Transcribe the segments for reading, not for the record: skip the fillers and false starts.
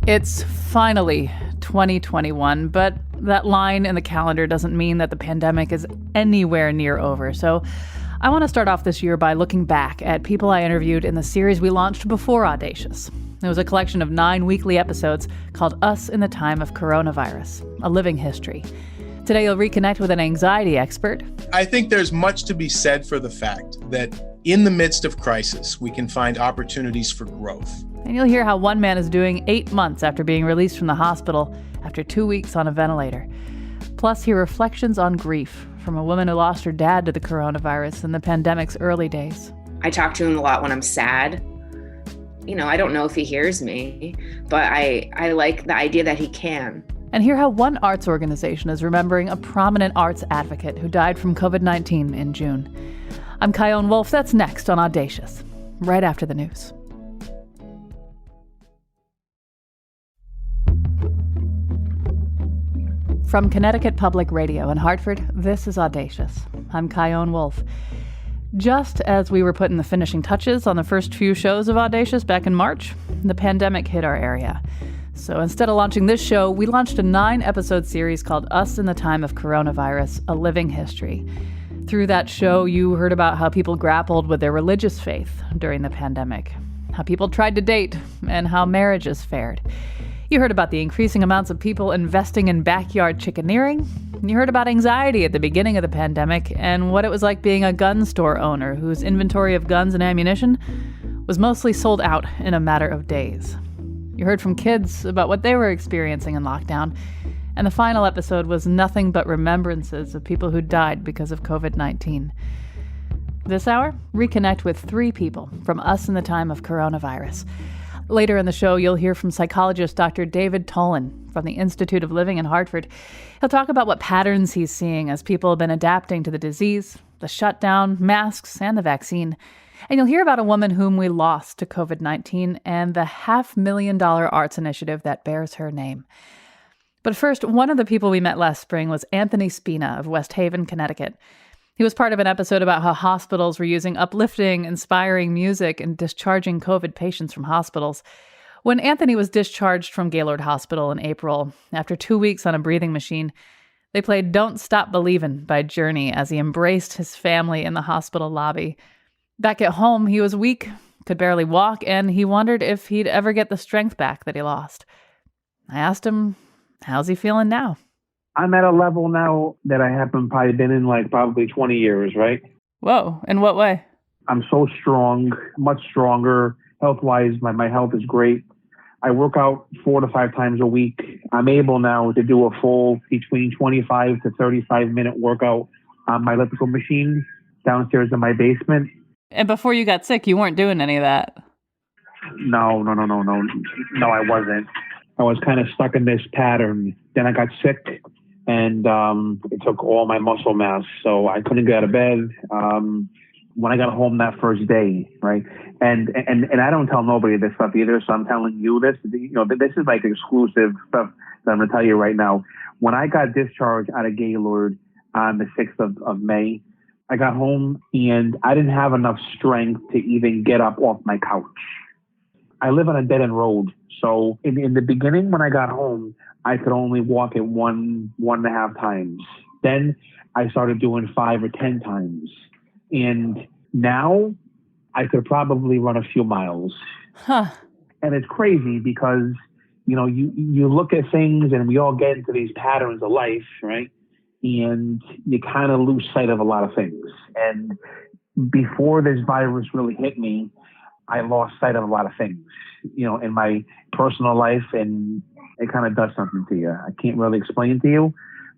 It's finally 2021, but that line in the calendar doesn't mean that the pandemic is anywhere near over. So I want to start off this year by looking back at people I interviewed in the series we launched before Audacious. It was a collection of 9 weekly episodes called Us in the Time of Coronavirus, a living history. Today you'll reconnect with an anxiety expert. I think there's much to be said for the fact that in the midst of crisis, we can find opportunities for growth. And you'll hear how one man is doing 8 months after being released from the hospital after 2 weeks on a ventilator. Plus, hear reflections on grief from a woman who lost her dad to the coronavirus in the pandemic's early days. I talk to him a lot when I'm sad. I don't know if he hears me, but I like the idea that he can. And hear how one arts organization is remembering a prominent arts advocate who died from COVID-19 in June. I'm Kyone Wolf. That's next on Audacious, right after the news. From Connecticut Public Radio in Hartford, this is Audacious. I'm Kyone Wolf. Just as we were putting the finishing touches on the first few shows of Audacious back in March, the pandemic hit our area. So instead of launching this show, we launched a 9-episode series called Us in the Time of Coronavirus, a living history. Through that show, you heard about how people grappled with their religious faith during the pandemic, how people tried to date, and how marriages fared. You heard about the increasing amounts of people investing in backyard chickeneering. You heard about anxiety at the beginning of the pandemic and what it was like being a gun store owner whose inventory of guns and ammunition was mostly sold out in a matter of days. You heard from kids about what they were experiencing in lockdown. And the final episode was nothing but remembrances of people who died because of COVID-19. This hour, reconnect with 3 people from Us in the Time of Coronavirus. Later in the show, you'll hear from psychologist Dr. David Tolan from the Institute of Living in Hartford. He'll talk about what patterns he's seeing as people have been adapting to the disease, the shutdown, masks, and the vaccine. And you'll hear about a woman whom we lost to COVID-19 and the $500,000 arts initiative that bears her name. But first, one of the people we met last spring was Anthony Spina of West Haven, Connecticut. He was part of an episode about how hospitals were using uplifting, inspiring music and discharging COVID patients from hospitals. When Anthony was discharged from Gaylord Hospital in April, after 2 weeks on a breathing machine, they played Don't Stop Believin' by Journey as he embraced his family in the hospital lobby. Back at home, he was weak, could barely walk, and he wondered if he'd ever get the strength back that he lost. I asked him, how's he feeling now? I'm at a level now that I haven't probably been in probably 20 years, right? Whoa, in what way? I'm so strong, much stronger. Health-wise, my health is great. I work out 4 to 5 times a week. I'm able now to do a full between 25 to 35-minute workout on my elliptical machine downstairs in my basement. And before you got sick, you weren't doing any of that? No, I wasn't. I was kind of stuck in this pattern. Then I got sick. And it took all my muscle mass, so I couldn't get out of bed when I got home that first day, right? And I don't tell nobody this stuff either, so I'm telling you this. This is exclusive stuff that I'm going to tell you right now. When I got discharged out of Gaylord on the 6th of May, I got home and I didn't have enough strength to even get up off my couch. I live on a dead-end road, so in the beginning when I got home, I could only walk it 1.5 times. Then I started doing 5 or 10 times. And now I could probably run a few miles. Huh. And it's crazy because, you look at things and we all get into these patterns of life, right? And you kind of lose sight of a lot of things. And before this virus really hit me, I lost sight of a lot of things, in my personal life, and it kind of does something to you. I can't really explain to you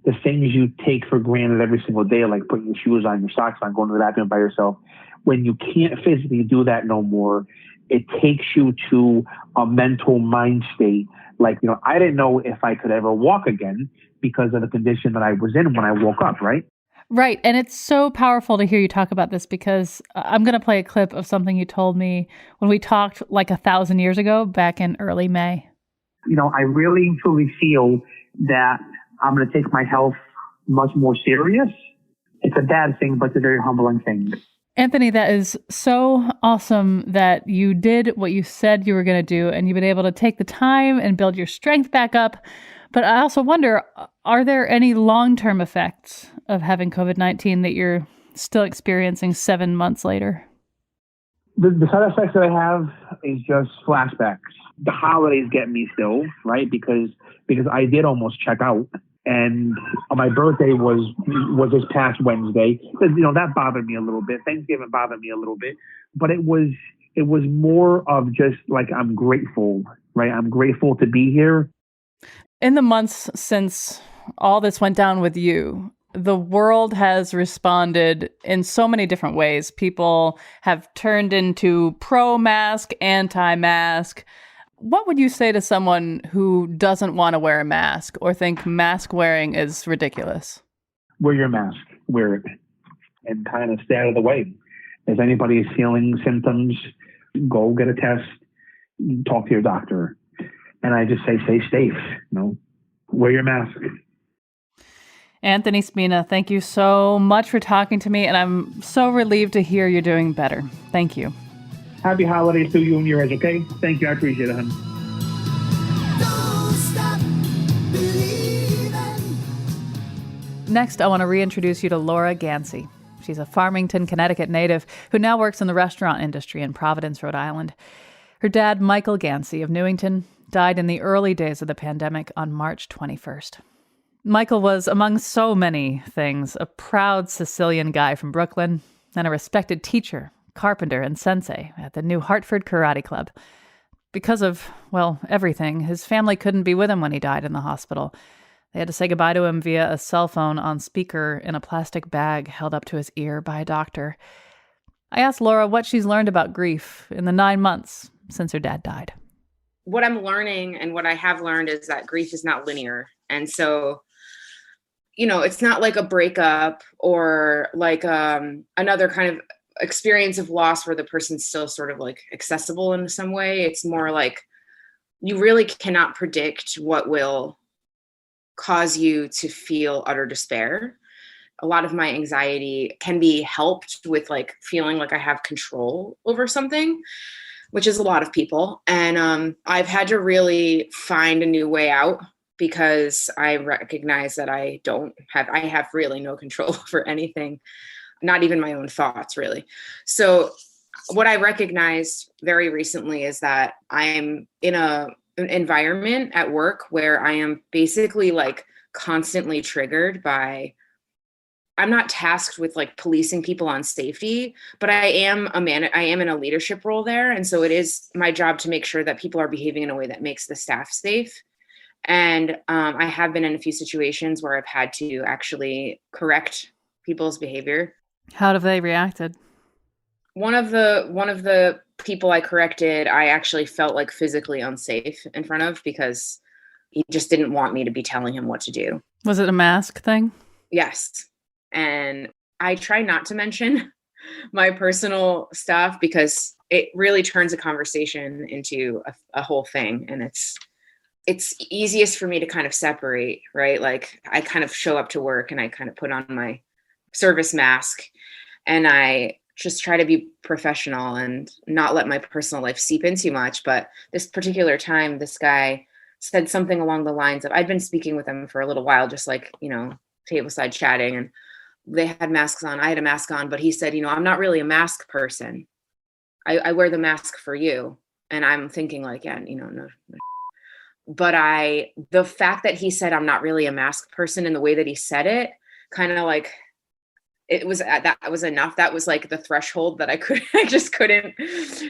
the things you take for granted every single day, like putting your shoes on, your socks on, going to the bathroom by yourself. When you can't physically do that no more, it takes you to a mental mind state. I didn't know if I could ever walk again because of the condition that I was in when I woke up, right? Right. And it's so powerful to hear you talk about this because I'm going to play a clip of something you told me when we talked 1,000 years ago back in early May. I really truly feel that I'm going to take my health much more serious. It's a bad thing, but it's a very humbling thing. Anthony, that is so awesome that you did what you said you were going to do, and you've been able to take the time and build your strength back up. But I also wonder, are there any long-term effects of having COVID-19 that you're still experiencing 7 months later? The side effects that I have is just flashbacks. The holidays get me still, right? Because I did almost check out. And my birthday was this past Wednesday. That bothered me a little bit. Thanksgiving bothered me a little bit. But it was more of just like, I'm grateful, right? I'm grateful to be here. In the months since all this went down with you, the world has responded in so many different ways. People have turned into pro-mask, anti-mask. What would you say to someone who doesn't want to wear a mask or think mask wearing is ridiculous? Wear your mask, wear it, and kind of stay out of the way. If anybody is feeling symptoms, go get a test, talk to your doctor. And I just say, stay safe, wear your mask. Anthony Spina, thank you so much for talking to me, and I'm so relieved to hear you're doing better. Thank you. Happy holidays to you and yours, okay? Thank you. I appreciate it, hon. Next, I want to reintroduce you to Laura Gansey. She's a Farmington, Connecticut native who now works in the restaurant industry in Providence, Rhode Island. Her dad, Michael Gansey of Newington, died in the early days of the pandemic on March 21st. Michael was, among so many things, a proud Sicilian guy from Brooklyn and a respected teacher, carpenter, and sensei at the New Hartford Karate Club. Because of, everything, his family couldn't be with him when he died in the hospital. They had to say goodbye to him via a cell phone on speaker in a plastic bag held up to his ear by a doctor. I asked Laura what she's learned about grief in the 9 months since her dad died. What I'm learning and what I have learned is that grief is not linear. And so, it's not like a breakup or like another kind of experience of loss where the person's still sort of like accessible in some way. It's more like you really cannot predict what will cause you to feel utter despair. A lot of my anxiety can be helped with like feeling like I have control over something, which is a lot of people. And I've had to really find a new way out because I recognize that I have really no control over anything, not even my own thoughts, really. So what I recognized very recently is that I'm in an environment at work where I am basically like constantly triggered by, I'm not tasked with like policing people on safety, but I am in a leadership role there. And so it is my job to make sure that people are behaving in a way that makes the staff safe. And I have been in a few situations where I've had to actually correct people's behavior. How have they reacted? One of the people I corrected, I actually felt like physically unsafe in front of because he just didn't want me to be telling him what to do. Was it a mask thing? Yes. And I try not to mention my personal stuff because it really turns a conversation into a whole thing. And it's easiest for me to kind of separate, right? Like I kind of show up to work and I kind of put on my service mask and I just try to be professional and not let my personal life seep in too much. But this particular time, this guy said something along the lines of, I'd been speaking with him for a little while, just like, tableside chatting, and they had masks on. I had a mask on, but he said, I'm not really a mask person. I wear the mask for you. And I'm thinking like, yeah, no. But the fact that he said, I'm not really a mask person, and the way that he said it, kind of like, that was enough. That was like the threshold that I just couldn't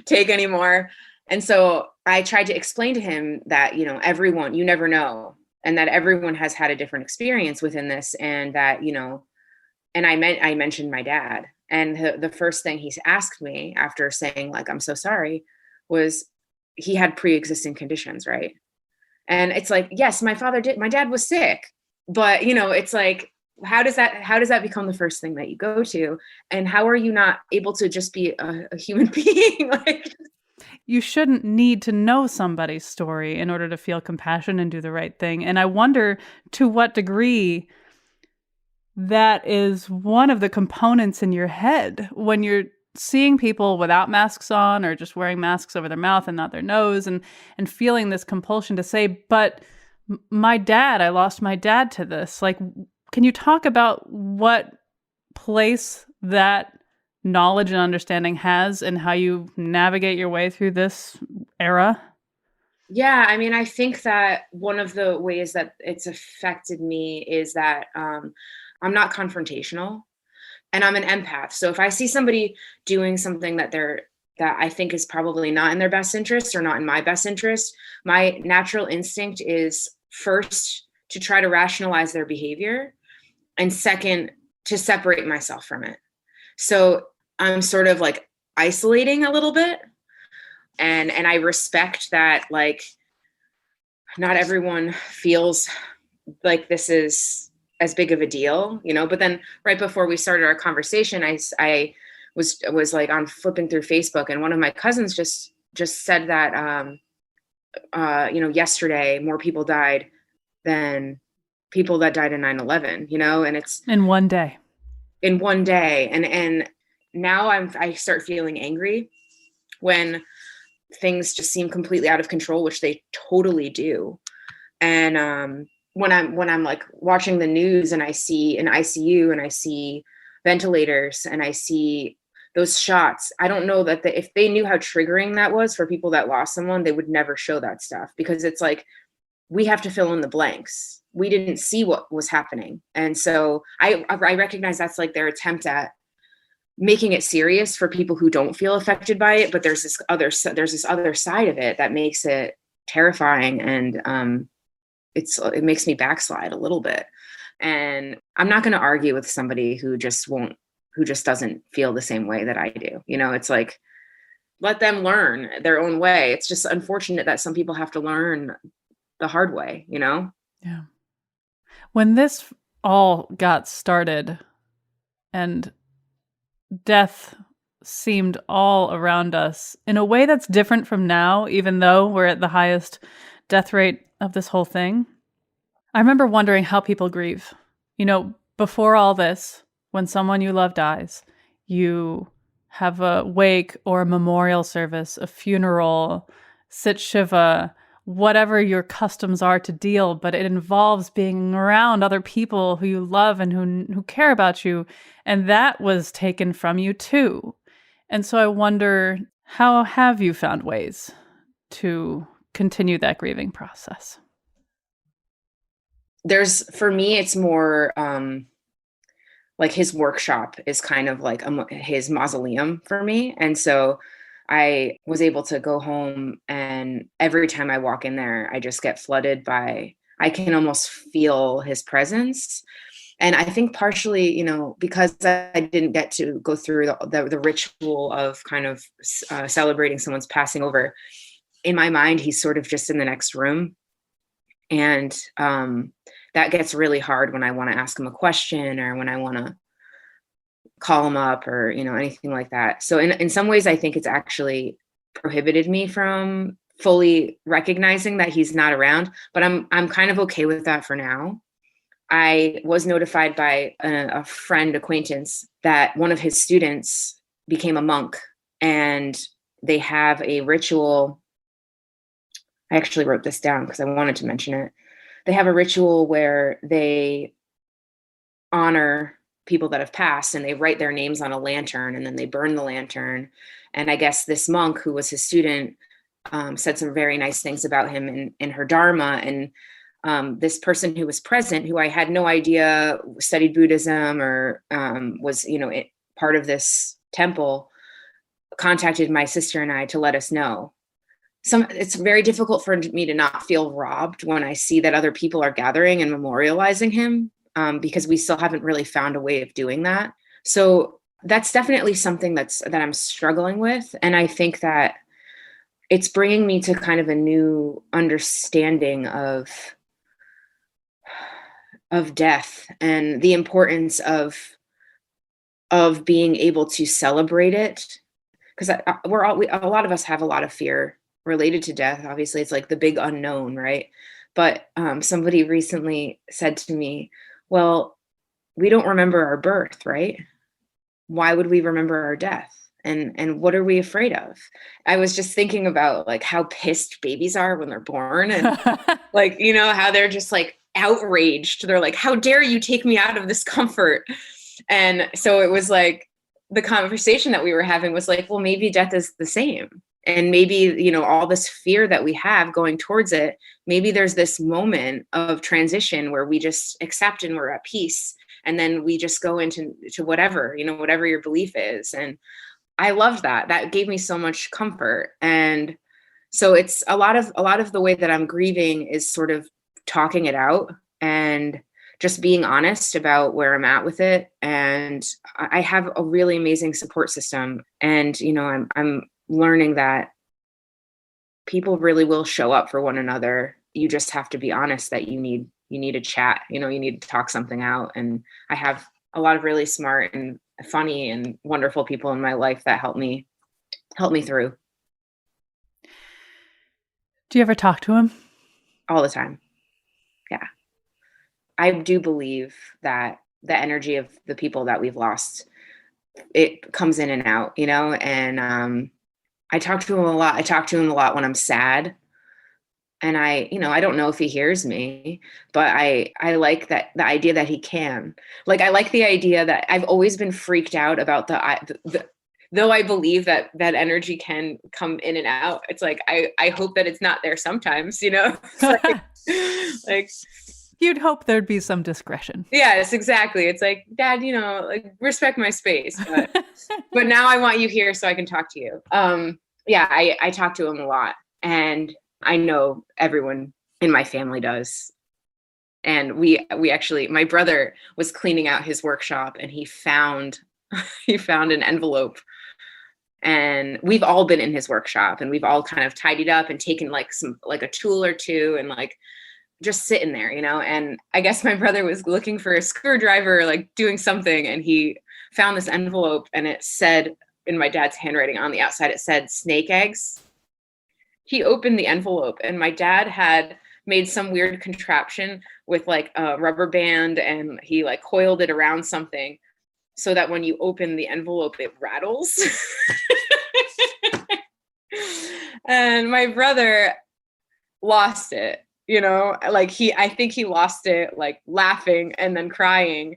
take anymore. And so I tried to explain to him that, everyone, you never know. And that everyone has had a different experience within this. And that, and I mentioned my dad. And the first thing he's asked me after saying like, I'm so sorry, was he had pre-existing conditions, right? And it's like, yes, my dad was sick, but it's like, how does that become the first thing that you go to? And how are you not able to just be a human being? Like, you shouldn't need to know somebody's story in order to feel compassion and do the right thing. And I wonder to what degree that is one of the components in your head when you're seeing people without masks on or just wearing masks over their mouth and not their nose, and feeling this compulsion to say, but I lost my dad to this. Like, can you talk about what place that knowledge and understanding has and how you navigate your way through this era? Yeah, I mean, I think that one of the ways that it's affected me is that I'm not confrontational, and I'm an empath. So if I see somebody doing something that I think is probably not in their best interest or not in my best interest, my natural instinct is first to try to rationalize their behavior, and second, to separate myself from it. So I'm sort of like isolating a little bit. And I respect that, like, not everyone feels like this is as big of a deal, but then right before we started our conversation, I was like on flipping through Facebook, and one of my cousins just said that, yesterday more people died than people that died in 9/11, and it's in one day. And now I start feeling angry when things just seem completely out of control, which they totally do. And when I'm like watching the news and I see an ICU and I see ventilators and I see those shots, I don't know that if they knew how triggering that was for people that lost someone, they would never show that stuff, because it's like, we have to fill in the blanks. We didn't see what was happening. And so I recognize that's like their attempt at making it serious for people who don't feel affected by it. But there's this other side of it that makes it terrifying. And it makes me backslide a little bit. And I'm not going to argue with somebody who just doesn't feel the same way that I do. It's like, let them learn their own way. It's just unfortunate that some people have to learn the hard way, Yeah. When this all got started and death seemed all around us in a way that's different from now, even though we're at the highest death rate of this whole thing, I remember wondering how people grieve. Before all this, when someone you love dies, you have a wake or a memorial service, a funeral, sit shiva, whatever your customs are to deal, but it involves being around other people who you love and who care about you. And that was taken from you too. And so I wonder, how have you found ways to continue that grieving process? For me, it's more like his workshop is kind of like his mausoleum for me. And so I was able to go home, and every time I walk in there, I just get flooded I can almost feel his presence. And I think partially, because I didn't get to go through the ritual of kind of celebrating someone's passing over, in my mind, he's sort of just in the next room. And that gets really hard when I want to ask him a question or when I want to call him up or, anything like that. So in some ways, I think it's actually prohibited me from fully recognizing that he's not around, but I'm kind of okay with that for now. I was notified by a friend acquaintance that one of his students became a monk, and they have a ritual. I actually wrote this down because I wanted to mention it. They have a ritual where they honor people that have passed, and they write their names on a lantern, and then they burn the lantern. And I guess this monk, who was his student, said some very nice things about him in her dharma. And this person who was present, who I had no idea studied Buddhism or was, part of this temple, contacted my sister and I to let us know. It's very difficult for me to not feel robbed when I see that other people are gathering and memorializing him, because we still haven't really found a way of doing that. So that's definitely something that I'm struggling with. And I think that it's bringing me to kind of a new understanding of death and the importance of being able to celebrate it. Because a lot of us have a lot of fear related to death. Obviously, it's like the big unknown, right? But somebody recently said to me, well, we don't remember our birth, right? Why would we remember our death? And what are we afraid of? I was just thinking about like how pissed babies are when they're born, and like, you know, how they're just like outraged. They're like, how dare you take me out of this comfort? And so it was like, the conversation that we were having was like, well, maybe death is the same. And maybe, you know, all this fear that we have going towards it, maybe there's this moment of transition where we just accept and we're at peace. And then we just go into whatever, you know, whatever your belief is. And I loved that. That gave me so much comfort. And so it's a lot of the way that I'm grieving is sort of talking it out and just being honest about where I'm at with it. And I have a really amazing support system. And, you know, I'm learning that people really will show up for one another. You just have to be honest that you need a chat, you know, you need to talk something out. And I have a lot of really smart and funny and wonderful people in my life that help me through. Do you ever talk to him? All the time. Yeah. I do believe that the energy of the people that we've lost, it comes in and out, you know, and I talk to him a lot. I talk to him a lot when I'm sad. And I don't know if he hears me, but I like that, the idea that he can. Like, I like the idea that I've always been freaked out about the though I believe that energy can come in and out. It's like, I hope that it's not there sometimes, you know? like You'd hope there'd be some discretion. Yes, exactly. It's like, Dad, you know, like, respect my space, but now I want you here so I can talk to you. Yeah, I talk to him a lot, and I know everyone in my family does. And we actually, my brother was cleaning out his workshop, and he found an envelope, and we've all been in his workshop, and we've all kind of tidied up and taken like a tool or two, and like just sitting there, you know. And I guess my brother was looking for a screwdriver, like doing something, and he found this envelope, and it said, in my dad's handwriting on the outside, it said snake eggs. He opened the envelope, and my dad had made some weird contraption with like a rubber band, and he like coiled it around something so that when you open the envelope, it rattles. And my brother lost it, you know, like I think he lost it, like laughing and then crying,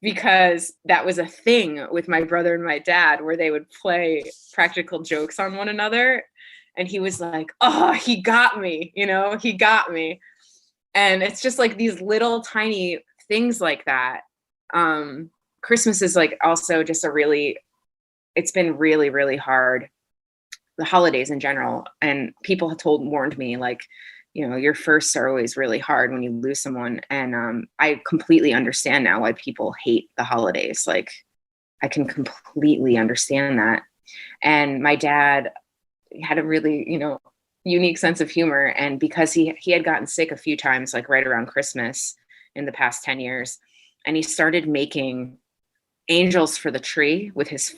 because that was a thing with my brother and my dad where they would play practical jokes on one another. And he was like, oh, he got me, you know, he got me. And it's just like these little tiny things like that. Christmas is like also just it's been really, really hard. The holidays in general. And people have warned me, like, you know, your firsts are always really hard when you lose someone. And I completely understand now why people hate the holidays. Like, I can completely understand that. And my dad had a really, you know, unique sense of humor. And because he had gotten sick a few times, like right around Christmas in the past 10 years, and he started making angels for the tree with his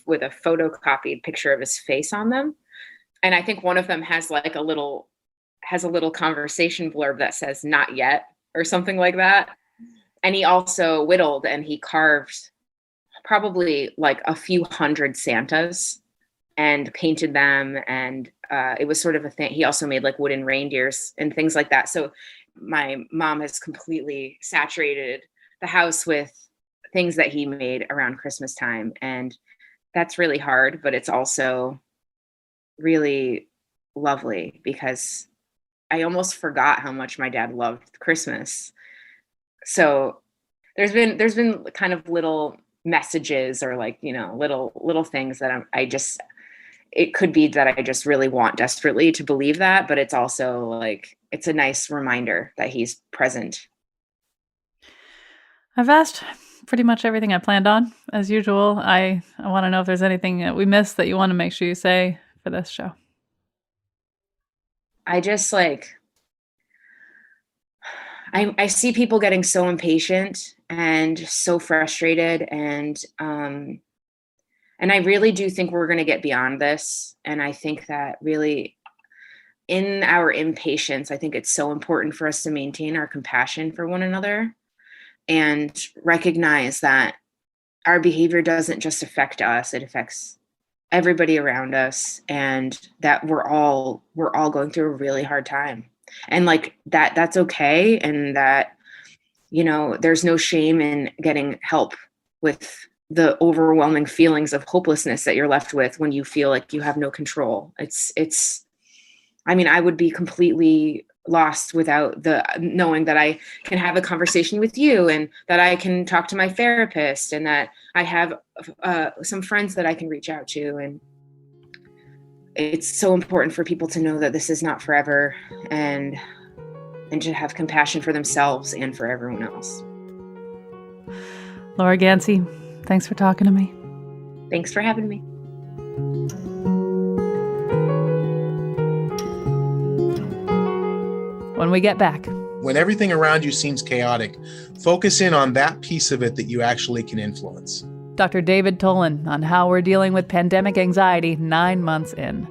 with a photocopied picture of his face on them. And I think one of them has like a little conversation blurb that says "not yet" or something like that. And he also whittled and he carved probably like a few hundred Santas and painted them. And it was sort of a thing. He also made like wooden reindeers and things like that. So my mom has completely saturated the house with things that he made around Christmas time. And that's really hard, but it's also really lovely because I almost forgot how much my dad loved Christmas. So there's been kind of little messages or like, you know, little things that it could be that I just really want desperately to believe that, but it's also like, it's a nice reminder that he's present. I've asked pretty much everything I planned on. As usual, I want to know if there's anything that we missed that you want to make sure you say for this show. I just like, I see people getting so impatient and so frustrated, and I really do think we're going to get beyond this. And I think that really in our impatience, I think it's so important for us to maintain our compassion for one another and recognize that our behavior doesn't just affect us, it affects everybody around us, and that we're all going through a really hard time, and like that's okay, and that, you know, there's no shame in getting help with the overwhelming feelings of hopelessness that you're left with when you feel like you have no control. I mean, I would be completely lost without the knowing that I can have a conversation with you, and that I can talk to my therapist, and that I have some friends that I can reach out to. And it's so important for people to know that this is not forever, and to have compassion for themselves and for everyone else. Laura Gansey, thanks for talking to me. Thanks for having me. When we get back. When everything around you seems chaotic, focus in on that piece of it that you actually can influence. Dr. David Tolan on how we're dealing with pandemic anxiety 9 months in.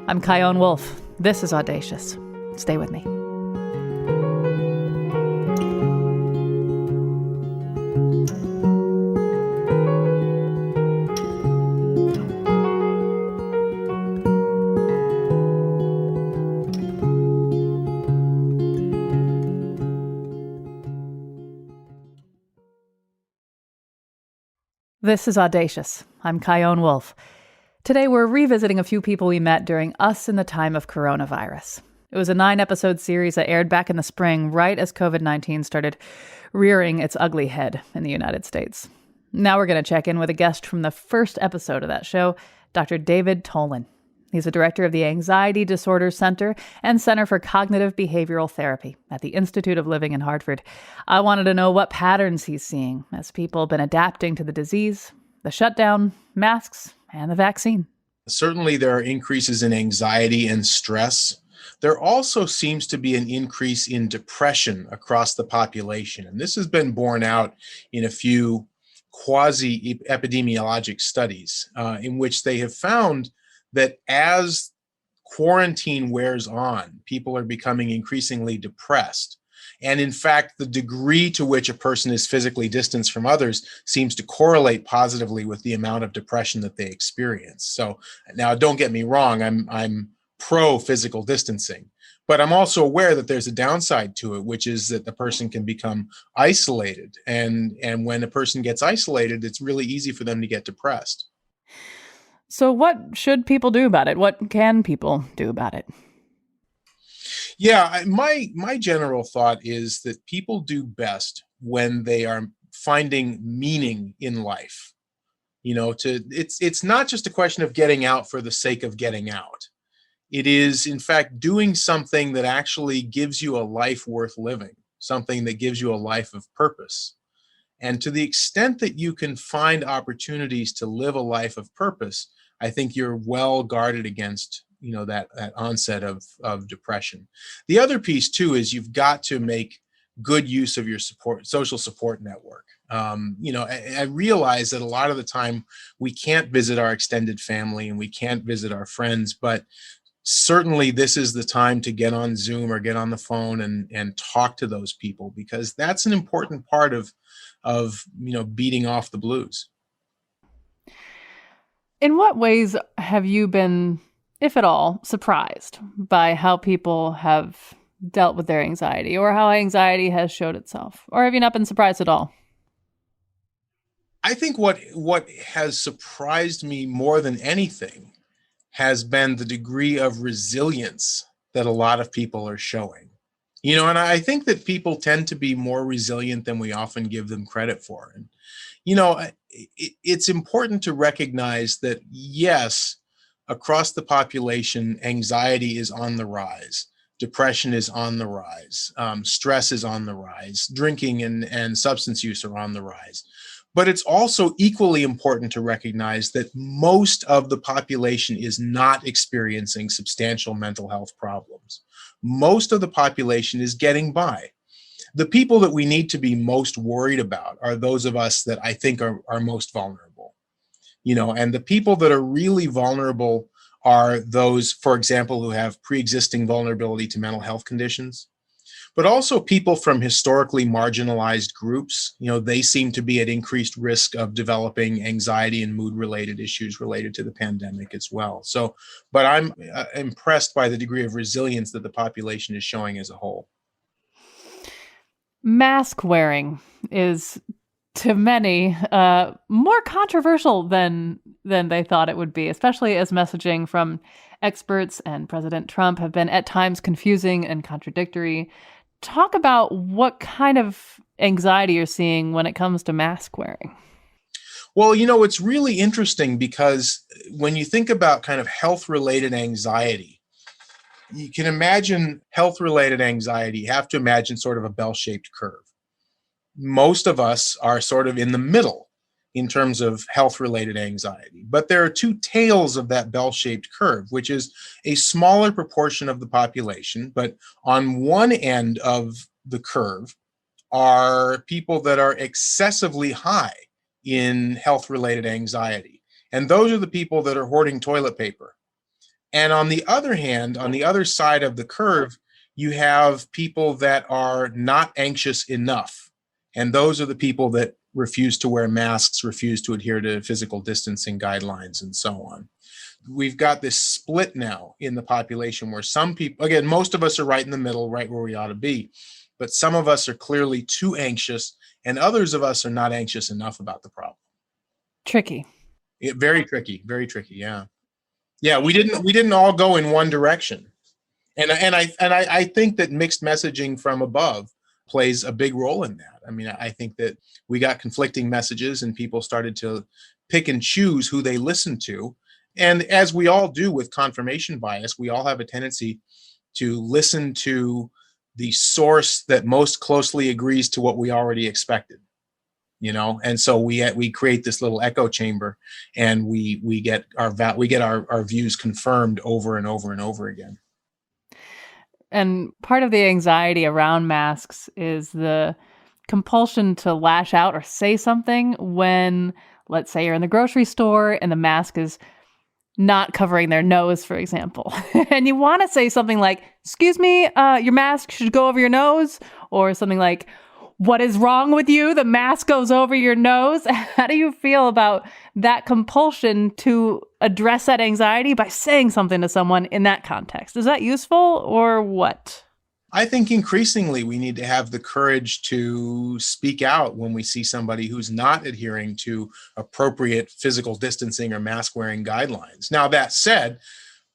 I'm Chion Wolf. This is Audacious. Stay with me. This is Audacious. I'm Chion Wolf. Today we're revisiting a few people we met during Us in the Time of Coronavirus. It was a 9-episode series that aired back in the spring, right as COVID-19 started rearing its ugly head in the United States. Now we're going to check in with a guest from the first episode of that show, Dr. David Tolan. He's the director of the Anxiety Disorders Center and Center for Cognitive Behavioral Therapy at the Institute of Living in Hartford. I wanted to know what patterns he's seeing as people have been adapting to the disease, the shutdown, masks, and the vaccine. Certainly there are increases in anxiety and stress. There also seems to be an increase in depression across the population. And this has been borne out in a few quasi-epidemiologic studies in which they have found that as quarantine wears on, people are becoming increasingly depressed. And in fact, the degree to which a person is physically distanced from others seems to correlate positively with the amount of depression that they experience. So now, don't get me wrong, I'm pro physical distancing, but I'm also aware that there's a downside to it, which is that the person can become isolated. And when a person gets isolated, it's really easy for them to get depressed. So what should people do about it? What can people do about it? Yeah, my general thought is that people do best when they are finding meaning in life. You know, it's not just a question of getting out for the sake of getting out. It is, in fact, doing something that actually gives you a life worth living, something that gives you a life of purpose. And to the extent that you can find opportunities to live a life of purpose, I think you're well guarded against, you know, that onset of depression. The other piece too is you've got to make good use of your social support network. You know, I realize that a lot of the time we can't visit our extended family and we can't visit our friends, but certainly this is the time to get on Zoom or get on the phone and talk to those people, because that's an important part of you know, beating off the blues. In what ways have you been, if at all, surprised by how people have dealt with their anxiety, or how anxiety has showed itself? Or have you not been surprised at all? I think what has surprised me more than anything has been the degree of resilience that a lot of people are showing. You know, and I think that people tend to be more resilient than we often give them credit for. And, you know, it's important to recognize that, yes, across the population, anxiety is on the rise. Depression is on the rise. Stress is on the rise. Drinking and substance use are on the rise. But it's also equally important to recognize that most of the population is not experiencing substantial mental health problems. Most of the population is getting by. The people that we need to be most worried about are those of us that I think are most vulnerable. You know, and the people that are really vulnerable are those, for example, who have pre-existing vulnerability to mental health conditions. But also people from historically marginalized groups, they seem to be at increased risk of developing anxiety and mood-related issues related to the pandemic as well. So, but I'm impressed by the degree of resilience that the population is showing as a whole. Mask wearing is, to many, more controversial than they thought it would be, especially as messaging from experts and President Trump have been at times confusing and contradictory. Talk about what kind of anxiety you're seeing when it comes to mask wearing. Well, it's really interesting because when you think about kind of health-related anxiety, you can imagine health-related anxiety. You have to imagine sort of a bell-shaped curve. Most of us are sort of in the middle in terms of health-related anxiety. But there are two tails of that bell-shaped curve, which is a smaller proportion of the population. But on one end of the curve are people that are excessively high in health-related anxiety. And those are the people that are hoarding toilet paper. And on the other hand, on the other side of the curve, you have people that are not anxious enough. And those are the people that refuse to wear masks, refuse to adhere to physical distancing guidelines, and so on. We've got this split now in the population where some people, again, most of us are right in the middle, right where we ought to be. But some of us are clearly too anxious, and others of us are not anxious enough about the problem. Tricky. Very tricky, very tricky. Yeah. Yeah, we didn't all go in one direction. And I think that mixed messaging from above plays a big role in that. I mean, I think that we got conflicting messages and people started to pick and choose who they listen to. And as we all do with confirmation bias, we all have a tendency to listen to the source that most closely agrees to what we already expected. And so we create this little echo chamber, and we get our views confirmed over and over and over again. And part of the anxiety around masks is the compulsion to lash out or say something when, let's say, you're in the grocery store and the mask is not covering their nose, for example. And you want to say something like, "Excuse me, your mask should go over your nose," or something like, "What is wrong with you? The mask goes over your nose." How do you feel about that compulsion to address that anxiety by saying something to someone in that context? Is that useful or what? I think increasingly we need to have the courage to speak out when we see somebody who's not adhering to appropriate physical distancing or mask wearing guidelines. Now, that said,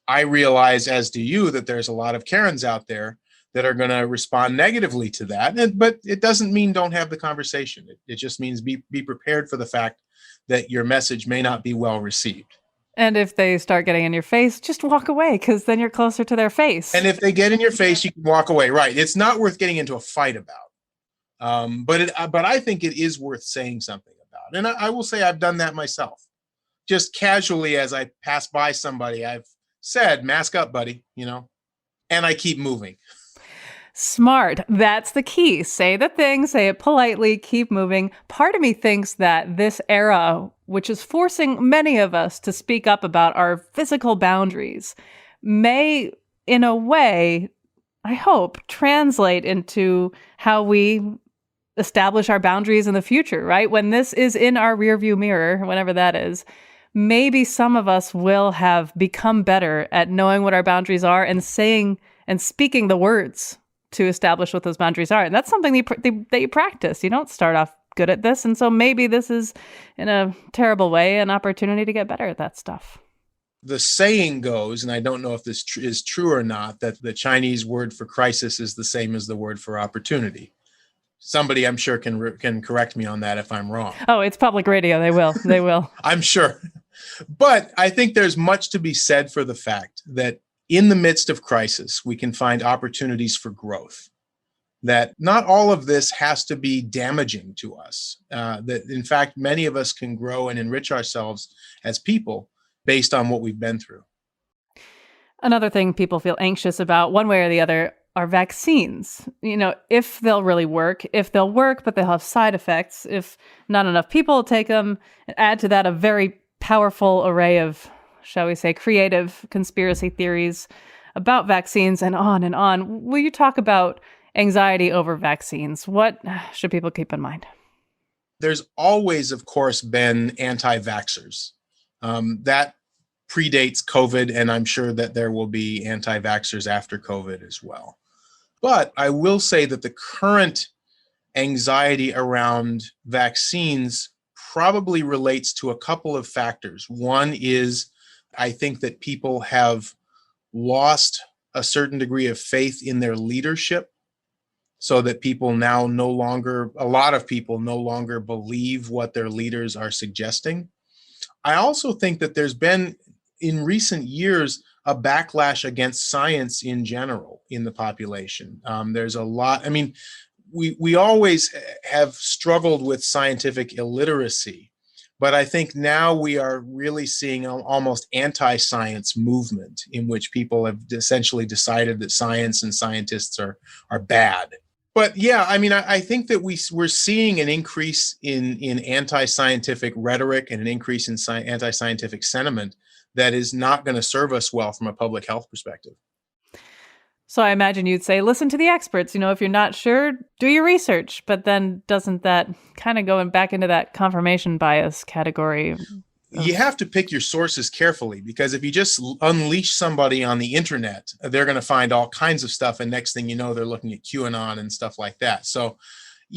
I realize, as do you, that there's a lot of Karens out there that are going to respond negatively to that. But it doesn't mean don't have the conversation. It just means be prepared for the fact that your message may not be well received. And if they start getting in your face, just walk away, because then you're closer to their face. And if they get in your face, you can walk away. Right. It's not worth getting into a fight about. But I think it is worth saying something about. And I will say I've done that myself. Just casually, as I pass by somebody, I've said, "Mask up, buddy," and I keep moving. Smart. That's the key. Say the thing, say it politely, keep moving. Part of me thinks that this era, which is forcing many of us to speak up about our physical boundaries, may, in a way, I hope, translate into how we establish our boundaries in the future, right? When this is in our rearview mirror, whenever that is, maybe some of us will have become better at knowing what our boundaries are and saying and speaking the words to establish what those boundaries are. And that's something that you practice. You don't start off good at this. And so maybe this is, in a terrible way, an opportunity to get better at that stuff. The saying goes, and I don't know if this is true or not, that the Chinese word for crisis is the same as the word for opportunity. Somebody, I'm sure, can correct me on that if I'm wrong. Oh, it's public radio. They will. I'm sure. But I think there's much to be said for the fact that in the midst of crisis, we can find opportunities for growth. That not all of this has to be damaging to us. That, in fact, many of us can grow and enrich ourselves as people based on what we've been through. Another thing people feel anxious about, one way or the other, are vaccines. If they'll really work, but they'll have side effects, if not enough people take them. Add to that a very powerful array of, shall we say, creative conspiracy theories about vaccines, and on and on. Will you talk about anxiety over vaccines. What should people keep in mind? There's always, of course, been anti-vaxxers. That predates COVID, and I'm sure that there will be anti-vaxxers after COVID as well. But I will say that the current anxiety around vaccines probably relates to a couple of factors. One is I think that people have lost a certain degree of faith in their leadership, so that people now a lot of people no longer believe what their leaders are suggesting. I also think that there's been, in recent years, a backlash against science in general in the population. There's a lot, we always have struggled with scientific illiteracy, but I think now we are really seeing an almost anti-science movement in which people have essentially decided that science and scientists are bad. But yeah, I think that we're seeing an increase in anti-scientific rhetoric and an increase in anti-scientific sentiment that is not going to serve us well from a public health perspective. So I imagine you'd say, listen to the experts. If you're not sure, do your research. But then doesn't that kind of go back into that confirmation bias category? You have to pick your sources carefully, because if you just unleash somebody on the internet, they're going to find all kinds of stuff. And next thing you know, they're looking at QAnon and stuff like that. So,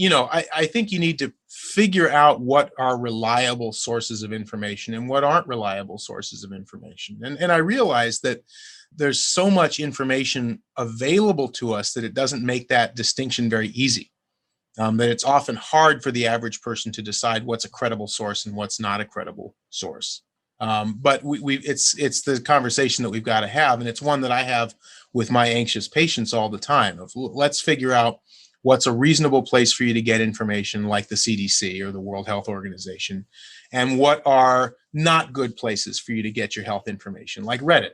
I think you need to figure out what are reliable sources of information and what aren't reliable sources of information. And I realize that there's so much information available to us that it doesn't make that distinction very easy. That it's often hard for the average person to decide what's a credible source and what's not a credible source. But it's the conversation that we've got to have, and it's one that I have with my anxious patients all the time. Let's figure out what's a reasonable place for you to get information, like the CDC or the World Health Organization, and what are not good places for you to get your health information, like Reddit.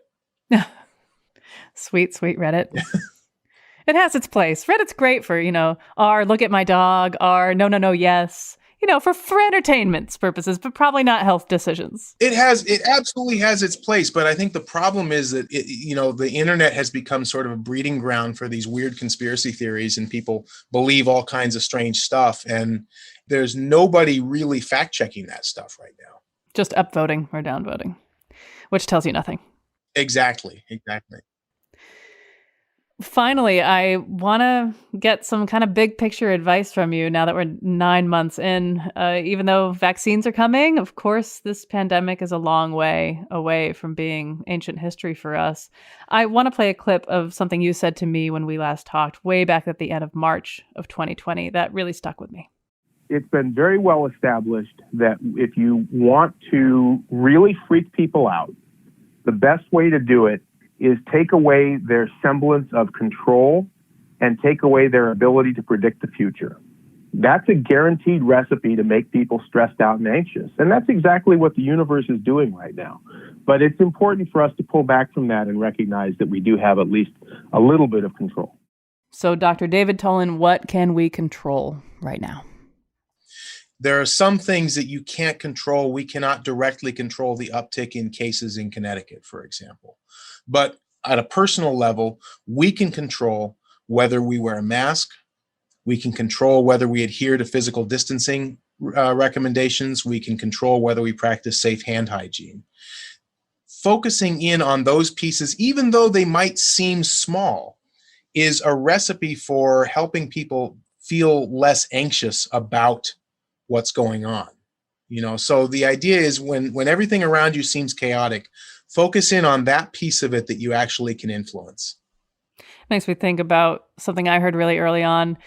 Sweet Reddit. It has its place. Reddit's great for, R, look at my dog, R, no, yes, for entertainment purposes, but probably not health decisions. It absolutely has its place. But I think the problem is that, the internet has become sort of a breeding ground for these weird conspiracy theories, and people believe all kinds of strange stuff. And there's nobody really fact checking that stuff right now. Just upvoting or downvoting, which tells you nothing. Exactly. Finally, I want to get some kind of big picture advice from you now that we're 9 months in. Even though vaccines are coming, of course, this pandemic is a long way away from being ancient history for us. I want to play a clip of something you said to me when we last talked way back at the end of March of 2020 that really stuck with me. It's been very well established that if you want to really freak people out, the best way to do it is take away their semblance of control and take away their ability to predict the future. That's a guaranteed recipe to make people stressed out and anxious. And that's exactly what the universe is doing right now. But it's important for us to pull back from that and recognize that we do have at least a little bit of control. So, Dr. David Tolan, what can we control right now? There are some things that you can't control. We cannot directly control the uptick in cases in Connecticut, for example. But at a personal level, we can control whether we wear a mask. We can control whether we adhere to physical distancing recommendations. We can control whether we practice safe hand hygiene. Focusing in on those pieces, even though they might seem small, is a recipe for helping people feel less anxious about what's going on. So the idea is when everything around you seems chaotic, focus in on that piece of it that you actually can influence. Makes me think about something I heard really early on.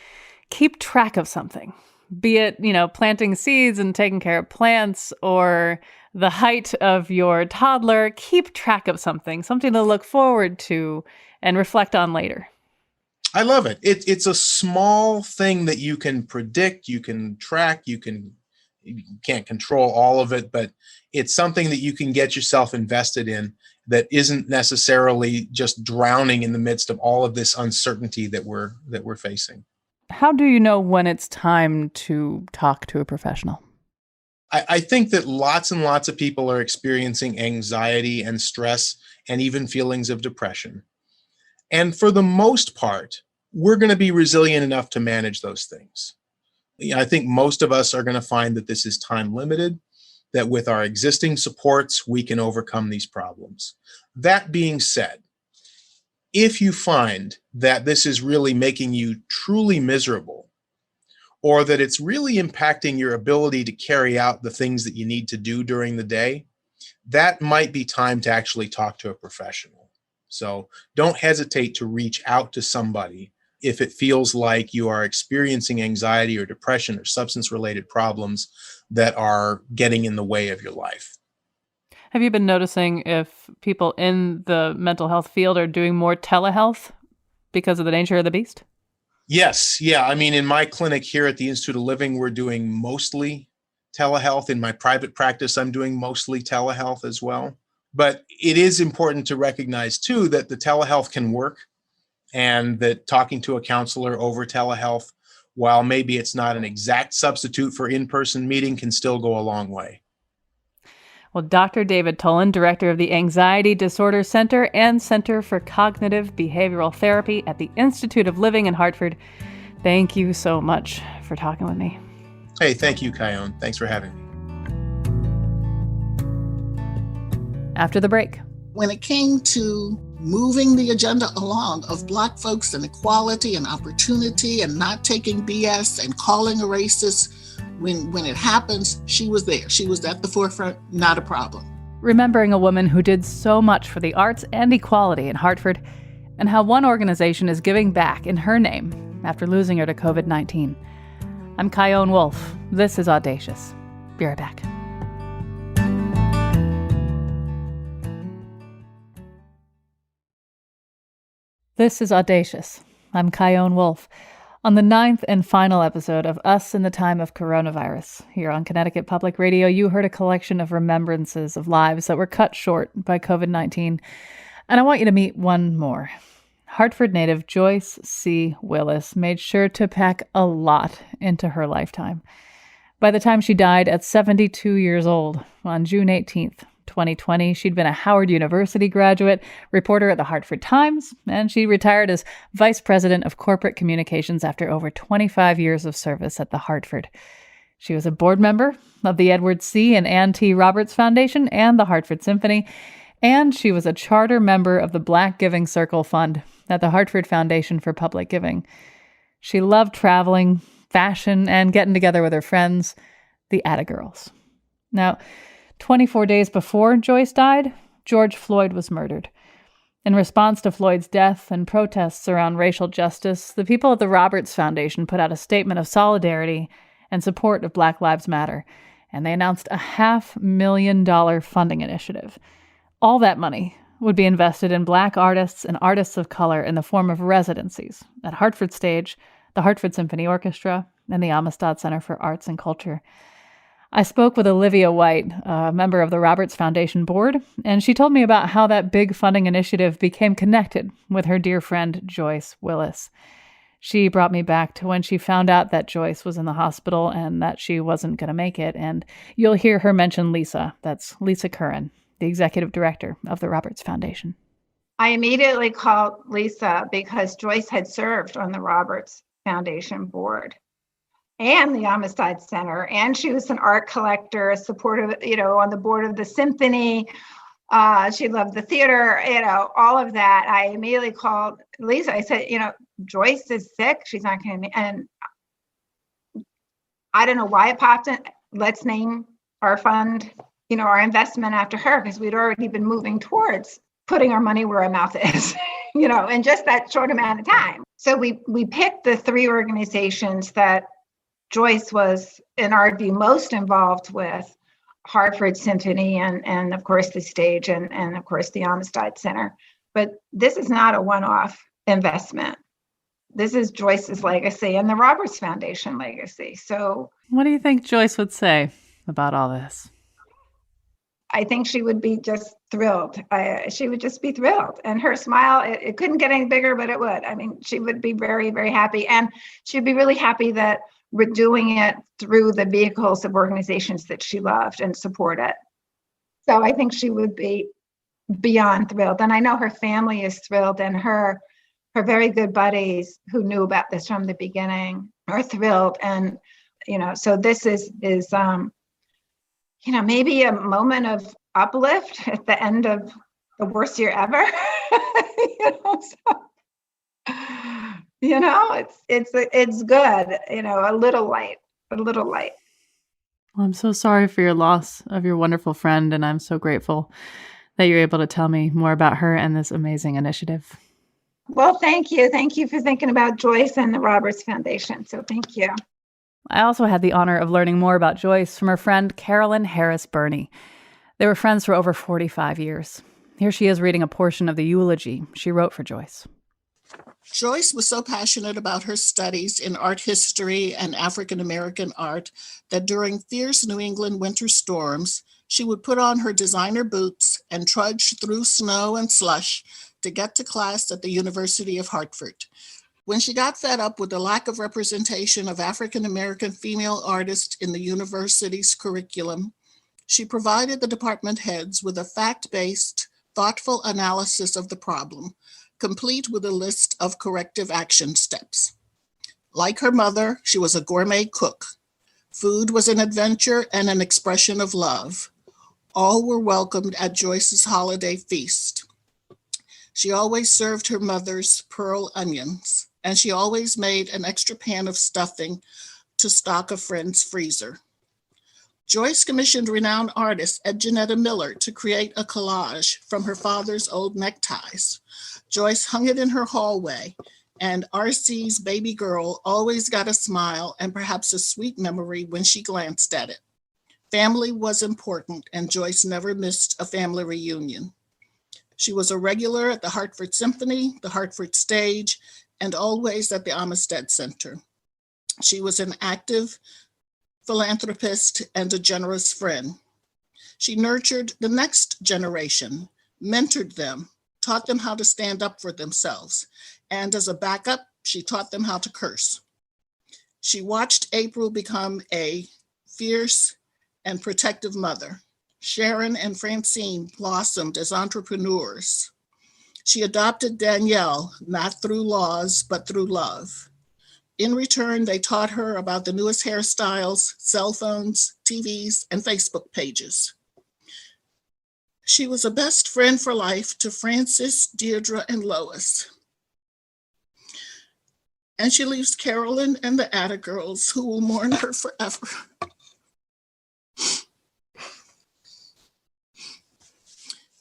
Keep track of something, be it, planting seeds and taking care of plants, or the height of your toddler. Keep track of something to look forward to and reflect on later. I love it. It's a small thing that you can predict, you can track, you can't control all of it, but it's something that you can get yourself invested in that isn't necessarily just drowning in the midst of all of this uncertainty that we're facing. How do you know when it's time to talk to a professional? I think that lots and lots of people are experiencing anxiety and stress and even feelings of depression. And for the most part, we're going to be resilient enough to manage those things. I think most of us are going to find that this is time limited, that with our existing supports, we can overcome these problems. That being said, if you find that this is really making you truly miserable, or that it's really impacting your ability to carry out the things that you need to do during the day, that might be time to actually talk to a professional. So don't hesitate to reach out to somebody if it feels like you are experiencing anxiety or depression or substance-related problems that are getting in the way of your life. Have you been noticing if people in the mental health field are doing more telehealth because of the nature of the beast? Yes. Yeah. I mean, in my clinic here at the Institute of Living, we're doing mostly telehealth. In my private practice, I'm doing mostly telehealth as well. But it is important to recognize, too, that the telehealth can work, and that talking to a counselor over telehealth, while maybe it's not an exact substitute for in-person meeting, can still go a long way. Well, Dr. David Tolan, director of the Anxiety Disorder Center and Center for Cognitive Behavioral Therapy at the Institute of Living in Hartford, thank you so much for talking with me. Hey, thank you, Kyone. Thanks for having me. After the break. When it came to moving the agenda along of Black folks and equality and opportunity and not taking BS and calling a racist, when it happens, she was there. She was at the forefront, not a problem. Remembering a woman who did so much for the arts and equality in Hartford, and how one organization is giving back in her name after losing her to COVID-19. I'm Kyone Wolf. This is Audacious. Be right back. This is Audacious. I'm Kyone Wolf. On the 9th and final episode of Us in the Time of Coronavirus, here on Connecticut Public Radio, you heard a collection of remembrances of lives that were cut short by COVID-19. And I want you to meet one more. Hartford native Joyce C. Willis made sure to pack a lot into her lifetime. By the time she died at 72 years old on June 18th, 2020, she'd been a Howard University graduate, reporter at the Hartford Times, and she retired as vice president of corporate communications after over 25 years of service at the Hartford. She was a board member of the Edward C. and Ann T. Roberts Foundation and the Hartford Symphony, and she was a charter member of the Black Giving Circle Fund at the Hartford Foundation for Public Giving. She loved traveling, fashion, and getting together with her friends, the Atta Girls. Now, 24 days before Joyce died, George Floyd was murdered. In response to Floyd's death and protests around racial justice, the people at the Roberts Foundation put out a statement of solidarity and support of Black Lives Matter, and they announced a $500,000 funding initiative. All that money would be invested in Black artists and artists of color in the form of residencies at Hartford Stage, the Hartford Symphony Orchestra, and the Amistad Center for Arts and Culture. I spoke with Olivia White, a member of the Roberts Foundation board, and she told me about how that big funding initiative became connected with her dear friend Joyce Willis. She brought me back to when she found out that Joyce was in the hospital and that she wasn't going to make it, and you'll hear her mention Lisa. That's Lisa Curran, the executive director of the Roberts Foundation. I immediately called Lisa because Joyce had served on the Roberts Foundation board and the Amistad Center, and she was an art collector, a supportive, on the board of the symphony. She loved the theater, all of that. I immediately called Lisa. I said, Joyce is sick. She's not going to, and I don't know why it popped in. Let's name our fund, our investment after her, because we'd already been moving towards putting our money where our mouth is, in just that short amount of time. So we picked the three organizations that Joyce was, in our view, most involved with: Hartford Symphony and of course the stage and of course the Amistad Center. But this is not a one-off investment. This is Joyce's legacy and the Roberts Foundation legacy. So what do you think Joyce would say about all this? I think she would be just thrilled. She would just be thrilled. And her smile, it couldn't get any bigger, but it would. I mean, she would be very, very happy. And she'd be really happy that we're doing it through the vehicles of organizations that she loved and supported. So I think she would be beyond thrilled. And I know her family is thrilled, and her her very good buddies who knew about this from the beginning are thrilled. And, so this is maybe a moment of uplift at the end of the worst year ever. It's good, a little light. Well, I'm so sorry for your loss of your wonderful friend, and I'm so grateful that you're able to tell me more about her and this amazing initiative. Well, thank you. Thank you for thinking about Joyce and the Roberts Foundation. So thank you. I also had the honor of learning more about Joyce from her friend Carolyn Harris Burney. They were friends for over 45 years. Here she is reading a portion of the eulogy she wrote for Joyce. Joyce was so passionate about her studies in art history and African American art that during fierce New England winter storms, she would put on her designer boots and trudge through snow and slush to get to class at the University of Hartford. When she got fed up with the lack of representation of African American female artists in the university's curriculum, she provided the department heads with a fact-based, thoughtful analysis of the problem, complete with a list of corrective action steps. Like her mother, she was a gourmet cook. Food was an adventure and an expression of love. All were welcomed at Joyce's holiday feast. She always served her mother's pearl onions, and she always made an extra pan of stuffing to stock a friend's freezer. Joyce commissioned renowned artist Ed Janetta Miller to create a collage from her father's old neckties. Joyce hung it in her hallway, and R.C.'s baby girl always got a smile and perhaps a sweet memory when she glanced at it. Family was important, and Joyce never missed a family reunion. She was a regular at the Hartford Symphony, the Hartford Stage, and always at the Amistad Center. She was an active philanthropist and a generous friend. She nurtured the next generation, mentored them, taught them how to stand up for themselves, and as a backup, she taught them how to curse. She watched April become a fierce and protective mother. Sharon and Francine blossomed as entrepreneurs. She adopted Danielle, not through laws, but through love. In return, they taught her about the newest hairstyles, cell phones, TVs, and Facebook pages. She was a best friend for life to Frances, Deirdre, and Lois. And she leaves Carolyn and the Atta girls, who will mourn her forever.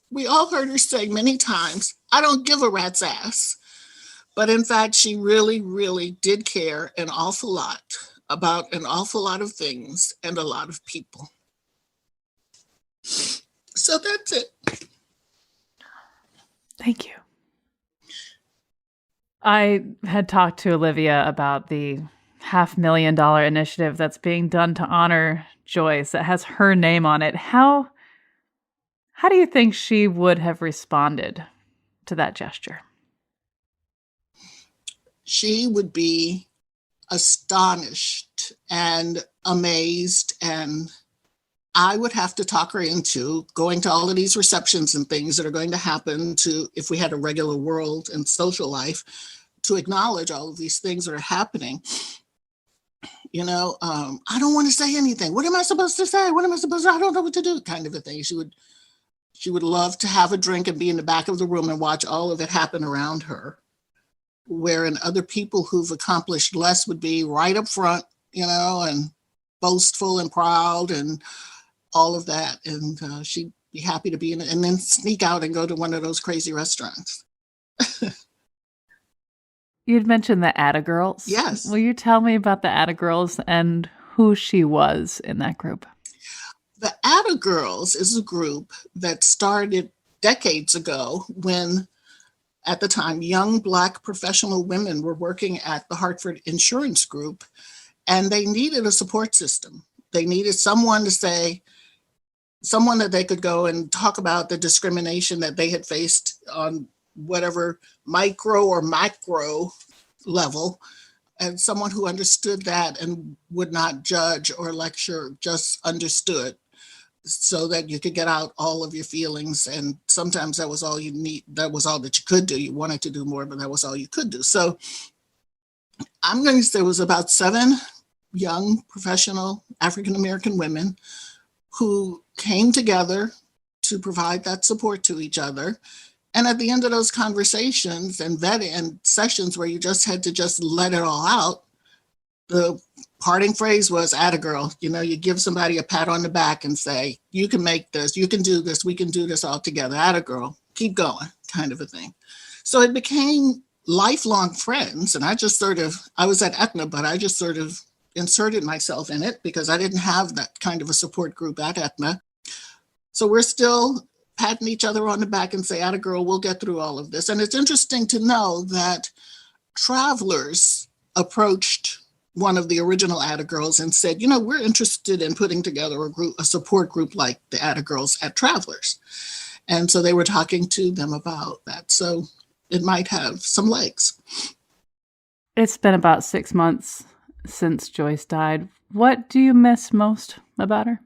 We all heard her say many times, "I don't give a rat's ass." But in fact, she really, really did care an awful lot about an awful lot of things and a lot of people. So that's it. Thank you. I had talked to Olivia about the $500,000 initiative that's being done to honor Joyce that has her name on it. How do you think she would have responded to that gesture? She would be astonished and amazed, and I would have to talk her into going to all of these receptions and things that are going to happen to, if we had a regular world and social life, to acknowledge all of these things that are happening. I don't want to say anything. What am I supposed to say? I don't know what to do, kind of a thing. She would love to have a drink and be in the back of the room and watch all of it happen around her. Wherein other people who've accomplished less would be right up front, and boastful and proud and all of that. And she'd be happy to be in it and then sneak out and go to one of those crazy restaurants. You'd mentioned the Atta Girls. Yes. Will you tell me about the Atta Girls and who she was in that group? The Atta Girls is a group that started decades ago when, at the time, young Black professional women were working at the Hartford Insurance Group, and they needed a support system. They needed someone that they could go and talk about the discrimination that they had faced on whatever micro or macro level, and someone who understood that and would not judge or lecture, just understood so that you could get out all of your feelings. And sometimes that was all you need. That was all that you could do. You wanted to do more, but that was all you could do. So I'm going to say it was about 7 young professional African-American women who came together to provide that support to each other. And at the end of those conversations and vetting and sessions where you just had to just let it all out, the parting phrase was, "Atta girl." You know, you give somebody a pat on the back and say, "You can make this, you can do this, we can do this all together. Atta girl, keep going," kind of a thing. So it became lifelong friends. And I was at Aetna, but I just sort of inserted myself in it because I didn't have that kind of a support group at Aetna. So we're still patting each other on the back and say, "Atta girl, we'll get through all of this." And it's interesting to know that Travelers approached one of the original Atta Girls and said, "You know, we're interested in putting together a support group like the Atta Girls at Travelers." And so they were talking to them about that. So it might have some legs. It's been about 6 months since Joyce died. What do you miss most about her?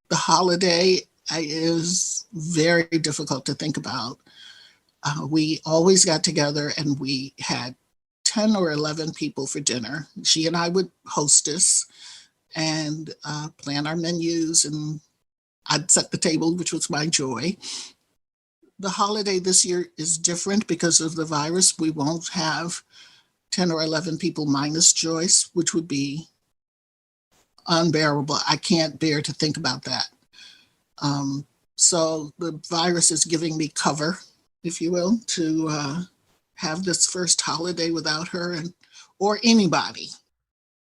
The holiday is very difficult to think about. We always got together and we had 10 or 11 people for dinner. She and I would hostess and plan our menus, and I'd set the table, which was my joy. The holiday this year is different because of the virus. We won't have 10 or 11 people minus Joyce, which would be unbearable. I can't bear to think about that. So the virus is giving me cover, if you will, to have this first holiday without her or anybody.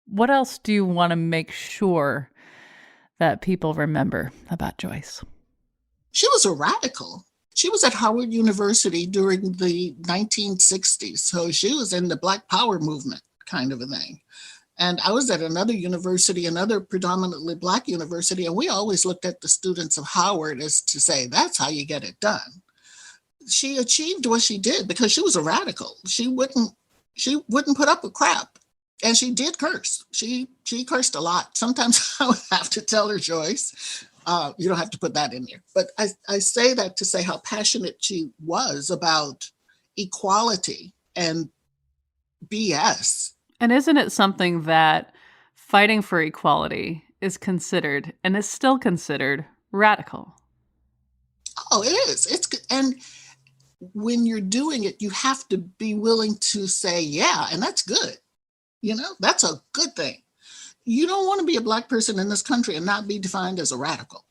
What else do you want to make sure that people remember about Joyce? She was a radical. She was at Howard University during the 1960s. So she was in the Black Power movement kind of a thing. And I was at another university, another predominantly Black university, and we always looked at the students of Howard as to say, that's how you get it done. She achieved what she did because she was a radical. She wouldn't put up with crap. And she did curse. She cursed a lot. Sometimes I would have to tell her, "Joyce, you don't have to put that in there." But I say that to say how passionate she was about equality and BS. And isn't it something that fighting for equality is considered and is still considered radical? Oh, it is. And when you're doing it, you have to be willing to say, yeah, and that's good. You know, that's a good thing. You don't want to be a Black person in this country and not be defined as a radical.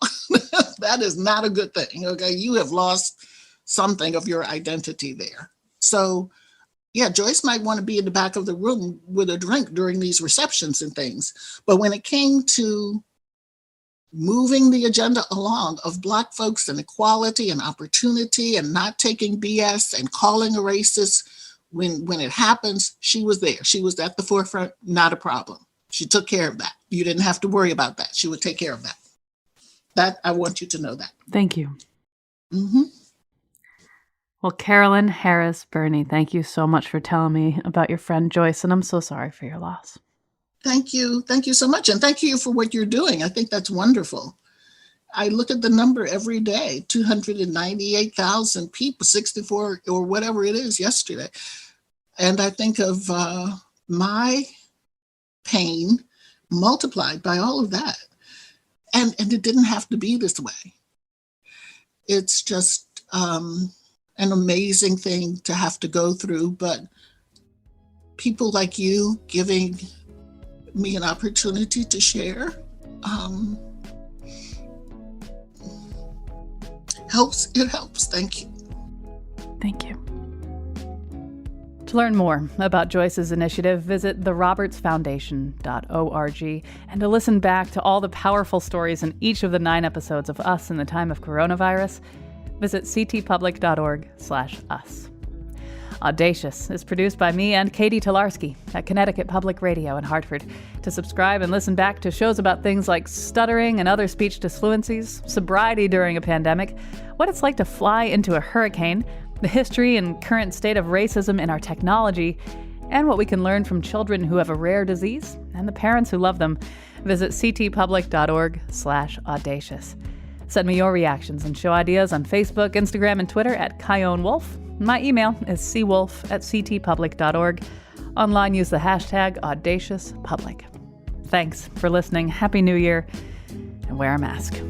That is not a good thing. Okay. You have lost something of your identity there. So yeah, Joyce might want to be in the back of the room with a drink during these receptions and things. But when it came to moving the agenda along of Black folks and equality and opportunity and not taking BS and calling a racist, when it happens, she was there. She was at the forefront, not a problem. She took care of that. You didn't have to worry about that. She would take care of that. That, I want you to know that. Thank you. Mm-hmm. Well, Carolyn Harris Burney, thank you so much for telling me about your friend Joyce, and I'm so sorry for your loss. Thank you. Thank you so much. And thank you for what you're doing. I think that's wonderful. I look at the number every day, 298,000 people, 64 or whatever it is yesterday. And I think of my pain multiplied by all of that. And it didn't have to be this way. It's just an amazing thing to have to go through. But people like you giving me an opportunity to share helps. It helps. Thank you. Thank you. To learn more about Joyce's initiative, visit therobertsfoundation.org. And to listen back to all the powerful stories in each of the 9 episodes of Us in the Time of Coronavirus, visit ctpublic.org/us. Audacious is produced by me and Katie Tolarski at Connecticut Public Radio in Hartford. To subscribe and listen back to shows about things like stuttering and other speech disfluencies, sobriety during a pandemic, what it's like to fly into a hurricane, the history and current state of racism in our technology, and what we can learn from children who have a rare disease and the parents who love them, visit ctpublic.org/audacious. Send me your reactions and show ideas on Facebook, Instagram, and Twitter at Kyone Wolf. My email is cwolf@ctpublic.org. Online, use the hashtag #AudaciousPublic. Thanks for listening. Happy New Year, and wear a mask.